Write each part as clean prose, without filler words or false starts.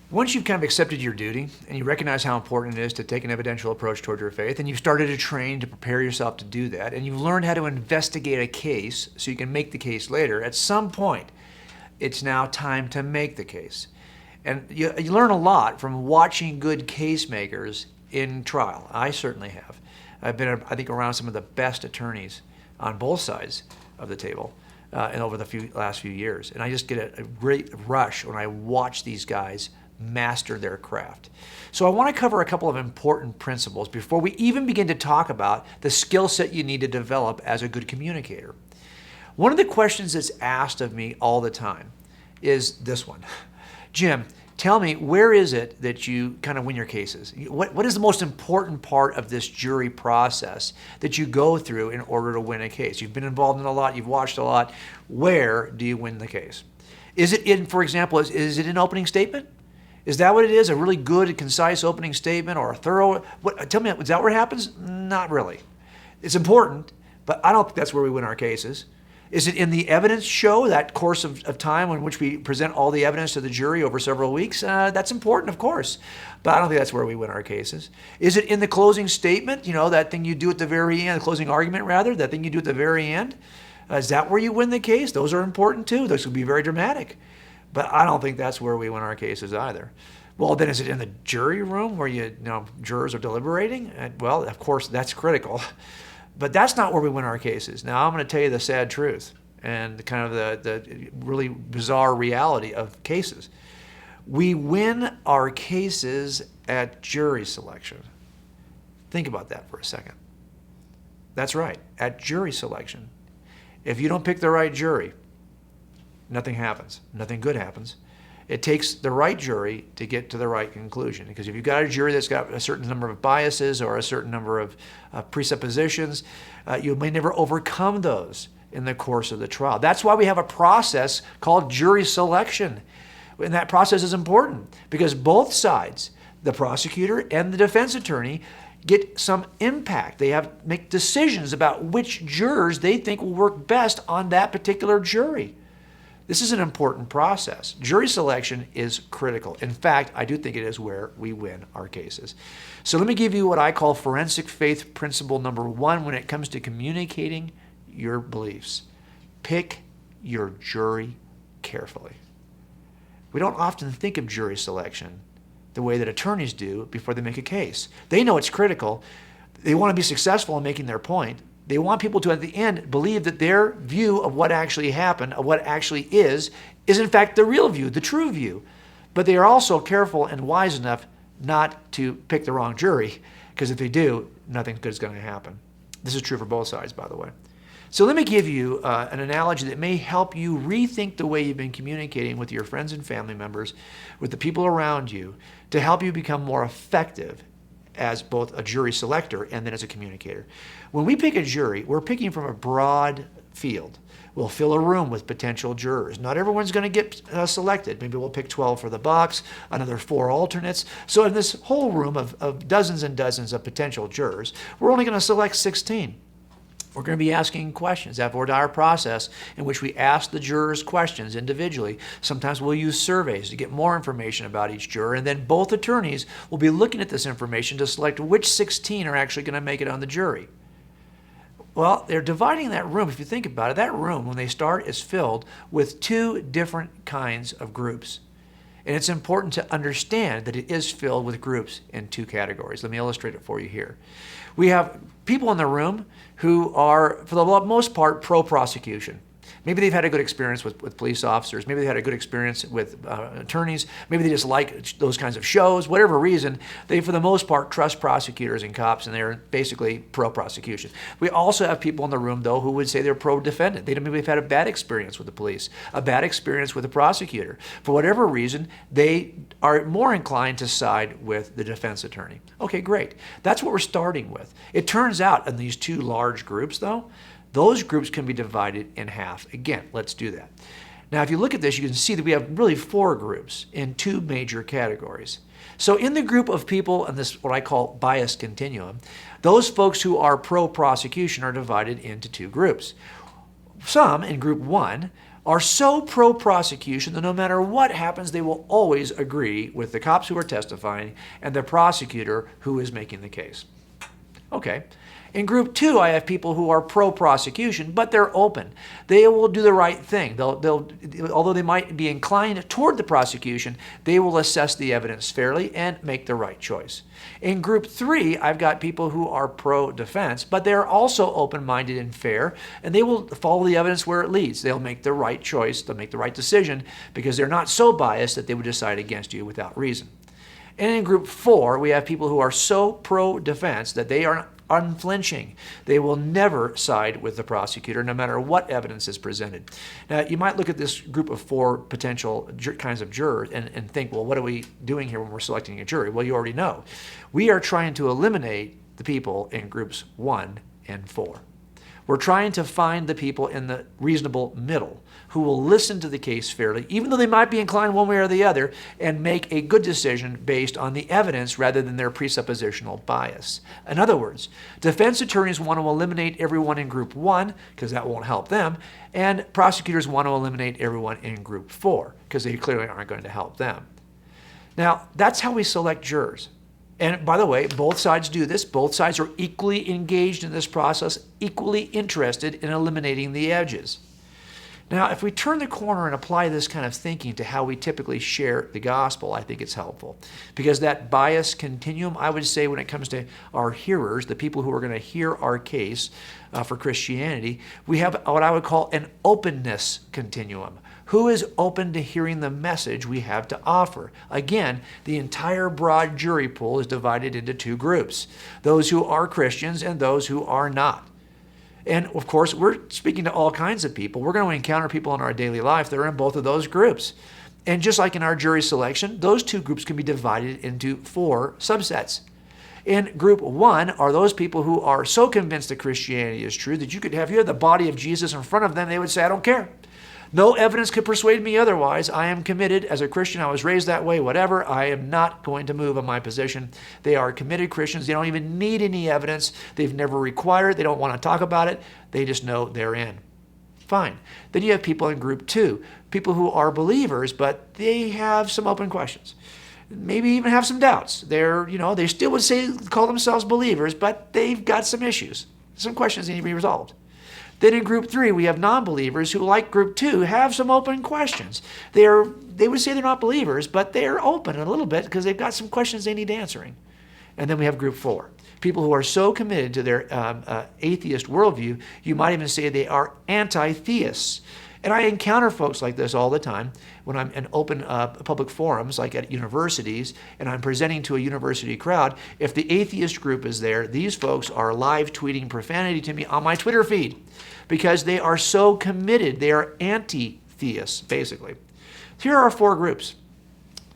Once you've kind of accepted your duty and you recognize how important it is to take an evidential approach toward your faith, and you've started to train to prepare yourself to do that, and you've learned how to investigate a case so you can make the case later, at some point, it's now time to make the case. And you learn a lot from watching good case makers in trial. I certainly have. I've been, I think, around some of the best attorneys on both sides of the table and over the last few years. And I just get a great rush when I watch these guys master their craft. So I want to cover a couple of important principles before we even begin to talk about the skill set you need to develop as a good communicator. One of the questions that's asked of me all the time is this one. Jim, tell me, where is it that you kind of win your cases? What is the most important part of this jury process that you go through in order to win a case? You've been involved in a lot, you've watched a lot. Where do you win the case? Is it in, for example, is it an opening statement? Is that what it is? A really good and concise opening statement or a thorough, tell me, is that where it happens? Not really. It's important, but I don't think that's where we win our cases. Is it in the evidence show, that course of time in which we present all the evidence to the jury over several weeks? That's important, of course, but I don't think that's where we win our cases. Is it in the closing statement, you know, that thing you do at the very end, the closing argument rather, that thing you do at the very end? Is that where you win the case? Those are important too. Those would be very dramatic. But I don't think that's where we win our cases either. Well, then is it in the jury room where you know jurors are deliberating? Well, of course, that's critical. But that's not where we win our cases. Now, I'm going to tell you the sad truth and kind of the really bizarre reality of cases. We win our cases at jury selection. Think about that for a second. That's right, at jury selection. If you don't pick the right jury, nothing happens. Nothing good happens. It takes the right jury to get to the right conclusion. Because if you've got a jury that's got a certain number of biases or a certain number of presuppositions, you may never overcome those in the course of the trial. That's why we have a process called jury selection. And that process is important because both sides, the prosecutor and the defense attorney, get some impact. They make decisions about which jurors they think will work best on that particular jury. This is an important process. Jury selection is critical. In fact, I do think it is where we win our cases. So let me give you what I call forensic faith principle number 1 when it comes to communicating your beliefs. Pick your jury carefully. We don't often think of jury selection the way that attorneys do before they make a case. They know it's critical. They want to be successful in making their point. They want people to, at the end, believe that their view of what actually happened, of what actually is in fact the real view, the true view. But they are also careful and wise enough not to pick the wrong jury, because if they do, nothing good is going to happen. This is true for both sides, by the way. So let me give you an analogy that may help you rethink the way you've been communicating with your friends and family members, with the people around you, to help you become more effective as both a jury selector and then as a communicator. When we pick a jury, we're picking from a broad field. We'll fill a room with potential jurors. Not everyone's going to get selected. Maybe we'll pick 12 for the box, another 4 alternates. So in this whole room of dozens and dozens of potential jurors, we're only going to select 16. We're going to be asking questions. That voir dire process in which we ask the jurors questions individually. Sometimes we'll use surveys to get more information about each juror, and then both attorneys will be looking at this information to select which 16 are actually going to make it on the jury. Well, they're dividing that room. If you think about it, that room, when they start, is filled with 2 different kinds of groups. And it's important to understand that it is filled with groups in 2 categories. Let me illustrate it for you here. We have people in the room who are, for the most part, pro-prosecution. Maybe they've had a good experience with police officers. Maybe they had a good experience with attorneys. Maybe they just like those kinds of shows. Whatever reason, they, for the most part, trust prosecutors and cops, and they're basically pro-prosecution. We also have people in the room, though, who would say they're pro-defendant. Maybe they've had a bad experience with the police, a bad experience with the prosecutor. For whatever reason, they are more inclined to side with the defense attorney. Okay, great. That's what we're starting with. It turns out in these 2 large groups, though, those groups can be divided in half. Again, let's do that. Now, if you look at this, you can see that we have really 4 groups in 2 major categories. So in the group of people in this, what I call bias continuum, those folks who are pro-prosecution are divided into 2 groups. Some in group 1 are so pro-prosecution that no matter what happens, they will always agree with the cops who are testifying and the prosecutor who is making the case. Okay. In group 2, I have people who are pro-prosecution, but they're open. They will do the right thing. Although they might be inclined toward the prosecution, they will assess the evidence fairly and make the right choice. In group 3, I've got people who are pro-defense, but they're also open-minded and fair, and they will follow the evidence where it leads. They'll make the right choice, they'll make the right decision, because they're not so biased that they would decide against you without reason. And in group 4, we have people who are so pro-defense that they are unflinching. They will never side with the prosecutor, no matter what evidence is presented. Now, you might look at this group of 4 potential kinds of jurors and think, well, what are we doing here when we're selecting a jury? Well, you already know. We are trying to eliminate the people in groups 1 and 4. We're trying to find the people in the reasonable middle who will listen to the case fairly, even though they might be inclined one way or the other, and make a good decision based on the evidence rather than their presuppositional bias. In other words, defense attorneys want to eliminate everyone in group 1 because that won't help them, and prosecutors want to eliminate everyone in group 4 because they clearly aren't going to help them. Now, that's how we select jurors. And by the way, both sides do this. Both sides are equally engaged in this process, equally interested in eliminating the edges. Now, if we turn the corner and apply this kind of thinking to how we typically share the gospel, I think it's helpful. Because that bias continuum, I would say when it comes to our hearers, the people who are going to hear our case for Christianity, we have what I would call an openness continuum. Who is open to hearing the message we have to offer? Again, the entire broad jury pool is divided into 2 groups, those who are Christians and those who are not. And of course, we're speaking to all kinds of people. We're going to encounter people in our daily life that are in both of those groups. And just like in our jury selection, those 2 groups can be divided into 4 subsets. In group 1 are those people who are so convinced that Christianity is true that you have the body of Jesus in front of them, they would say, I don't care. No evidence could persuade me otherwise. I am committed as a Christian. I was raised that way, whatever. I am not going to move on my position. They are committed Christians. They don't even need any evidence. They've never required it. They don't want to talk about it. They just know they're in. Fine. Then you have people in group 2, people who are believers, but they have some open questions. Maybe even have some doubts. They still would call themselves believers, but they've got some issues. Some questions need to be resolved. Then in group 3, we have non-believers who, like group 2, have some open questions. They would say they're not believers, but they're open a little bit because they've got some questions they need answering. And then we have group 4, people who are so committed to their atheist worldview, you might even say they are anti-theists. And I encounter folks like this all the time when I'm in open public forums, like at universities, and I'm presenting to a university crowd. If the atheist group is there, these folks are live tweeting profanity to me on my Twitter feed because they are so committed. They are anti-theists, basically. Here are 4 groups.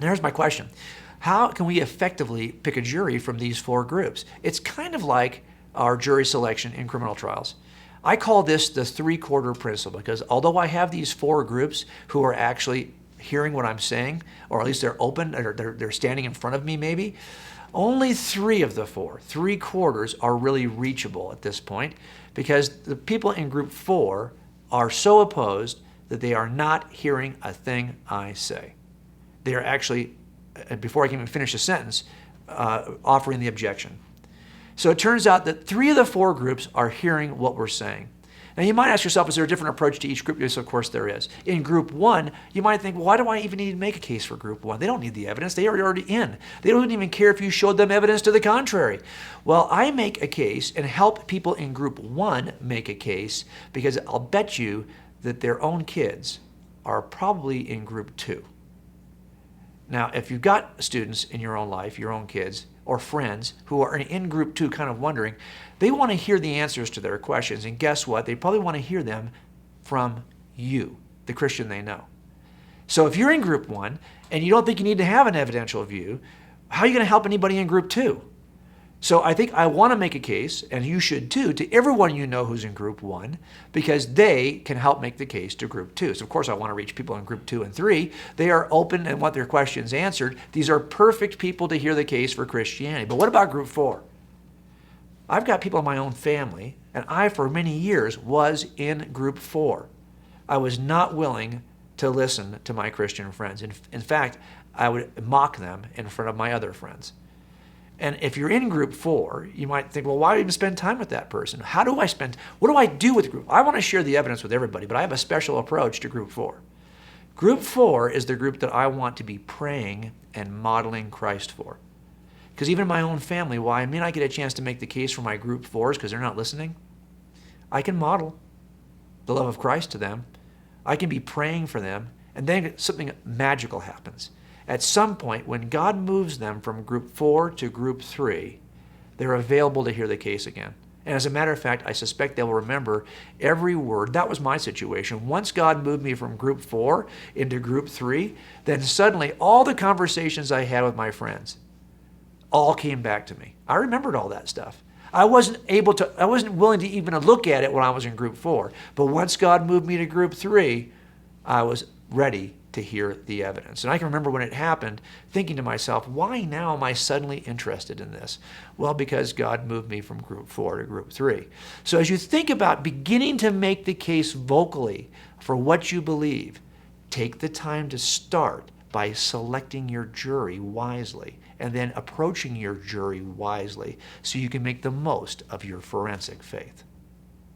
Now, here's my question. How can we effectively pick a jury from these 4 groups? It's kind of like our jury selection in criminal trials. I call this the 3-quarter principle because although I have these 4 groups who are actually hearing what I'm saying, or at least they're open, or they're standing in front of me maybe, only 3 of the 4, 3/4, are really reachable at this point because the people in group 4 are so opposed that they are not hearing a thing I say. They are actually, before I can even finish a sentence, offering the objection. So it turns out that 3 of the 4 groups are hearing what we're saying. Now you might ask yourself, is there a different approach to each group? Yes, of course there is. In group 1, you might think, well, why do I even need to make a case for group 1? They don't need the evidence. They are already in. They don't even care if you showed them evidence to the contrary. Well, I make a case and help people in group 1 make a case because I'll bet you that their own kids are probably in group 2. Now, if you've got students in your own life, your own kids, or friends who are in group 2 kind of wondering, they want to hear the answers to their questions. And guess what? They probably want to hear them from you, the Christian they know. So if you're in group 1 and you don't think you need to have an evidential view, how are you going to help anybody in group 2? So I think I want to make a case, and you should too, to everyone you know who's in group 1, because they can help make the case to group 2. So of course I want to reach people in group 2 and 3. They are open and want their questions answered. These are perfect people to hear the case for Christianity. But what about group 4? I've got people in my own family, and I for many years was in group 4. I was not willing to listen to my Christian friends. In fact, I would mock them in front of my other friends. And if you're in group 4, you might think, well, why even spend time with that person? What do I do with group? I want to share the evidence with everybody, but I have a special approach to group 4. Group 4 is the group that I want to be praying and modeling Christ for. Because even in my own family, while I may not get a chance to make the case for my group 4s because they're not listening, I can model the love of Christ to them. I can be praying for them, and then something magical happens. At some point, when God moves them from group 4 to group 3, they're available to hear the case again. And as a matter of fact, I suspect they'll remember every word. That was my situation. Once God moved me from group 4 into group 3, then suddenly all the conversations I had with my friends all came back to me. I remembered all that stuff. I wasn't willing to even look at it when I was in group 4. But once God moved me to group 3, I was ready to hear the evidence. And I can remember when it happened, thinking to myself, why now am I suddenly interested in this? Well, because God moved me from group 4 to group 3. So as you think about beginning to make the case vocally for what you believe, take the time to start by selecting your jury wisely and then approaching your jury wisely so you can make the most of your forensic faith.